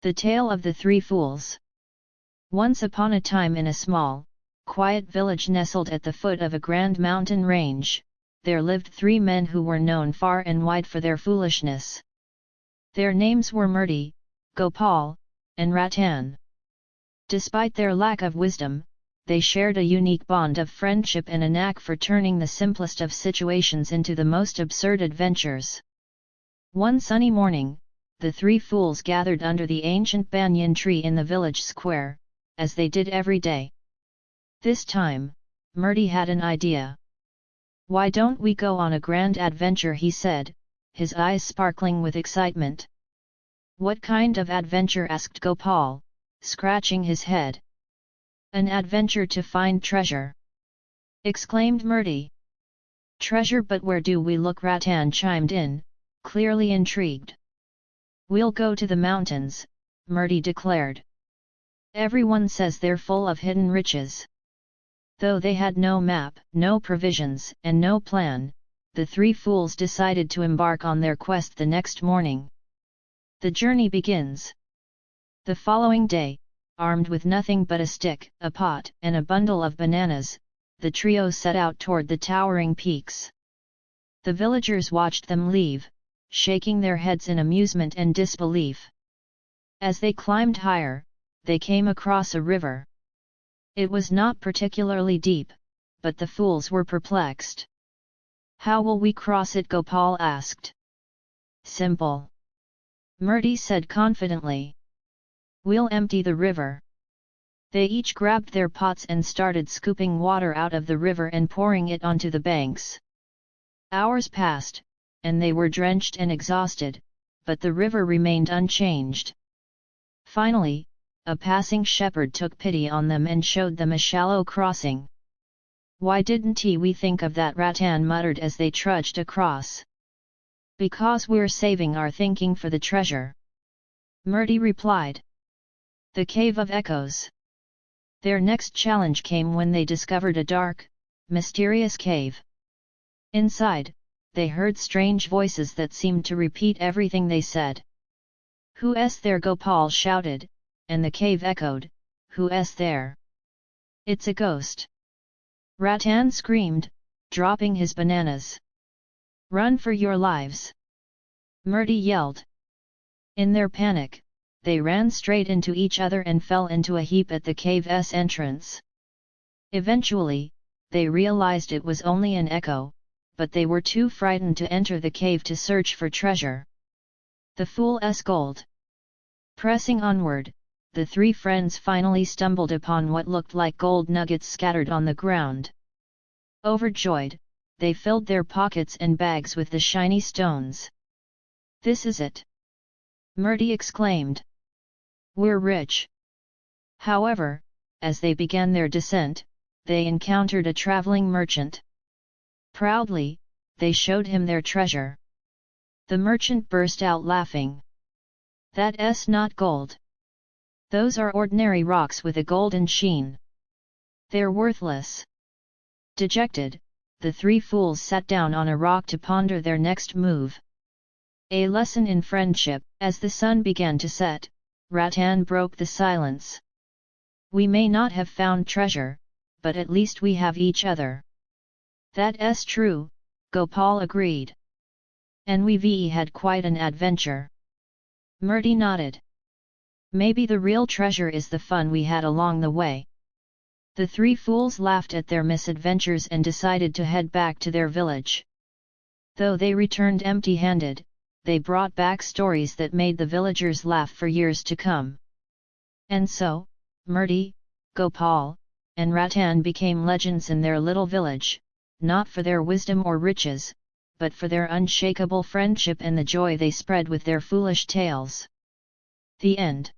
The Tale of the Three Fools. Once upon a time in a small, quiet village nestled at the foot of a grand mountain range, there lived three men who were known far and wide for their foolishness. Their names were Murti, Gopal, and Ratan. Despite their lack of wisdom, they shared a unique bond of friendship and a knack for turning the simplest of situations into the most absurd adventures. One sunny morning, the three fools gathered under the ancient banyan tree in the village square, as they did every day. This time, Murti had an idea. "Why don't we go on a grand adventure?" he said, his eyes sparkling with excitement. "What kind of adventure?" asked Gopal, scratching his head. "An adventure to find treasure!" exclaimed Murti. "Treasure, but where do we look?" Ratan chimed in, clearly intrigued. "We'll go to the mountains," Murti declared. "Everyone says they're full of hidden riches." Though they had no map, no provisions, and no plan, the three fools decided to embark on their quest the next morning. The journey begins. The following day, armed with nothing but a stick, a pot, and a bundle of bananas, the trio set out toward the towering peaks. The villagers watched them leave, shaking their heads in amusement and disbelief. As they climbed higher, they came across a river. It was not particularly deep, but the fools were perplexed. "How will we cross it?" Gopal asked. "Simple," Murti said confidently. "We'll empty the river." They each grabbed their pots and started scooping water out of the river and pouring it onto the banks. Hours passed, and they were drenched and exhausted, but the river remained unchanged. Finally, a passing shepherd took pity on them and showed them a shallow crossing. "Why didn't we think of that?" Ratan muttered as they trudged across. "Because we're saving our thinking for the treasure," Murti replied. The Cave of Echoes. Their next challenge came when they discovered a dark, mysterious cave. Inside, they heard strange voices that seemed to repeat everything they said. "Who's there?" Gopal shouted, and the cave echoed, "Who's there?" "It's a ghost!" Ratan screamed, dropping his bananas. "Run for your lives!" Murti yelled. In their panic, they ran straight into each other and fell into a heap at the cave's entrance. Eventually, they realized it was only an echo, but they were too frightened to enter the cave to search for treasure. The fool's gold. Pressing onward, the three friends finally stumbled upon what looked like gold nuggets scattered on the ground. Overjoyed, they filled their pockets and bags with the shiny stones. "This is it!" Murti exclaimed. "We're rich!" However, as they began their descent, they encountered a traveling merchant. Proudly, they showed him their treasure. The merchant burst out laughing. "That's not gold. Those are ordinary rocks with a golden sheen. They're worthless." Dejected, the three fools sat down on a rock to ponder their next move. A lesson in friendship. As the sun began to set, Ratan broke the silence. "We may not have found treasure, but at least we have each other." "That's true," Gopal agreed. "And we've had quite an adventure." Murti nodded. "Maybe the real treasure is the fun we had along the way." The three fools laughed at their misadventures and decided to head back to their village. Though they returned empty-handed, they brought back stories that made the villagers laugh for years to come. And so, Murti, Gopal, and Ratan became legends in their little village, not for their wisdom or riches, but for their unshakable friendship and the joy they spread with their foolish tales. The end.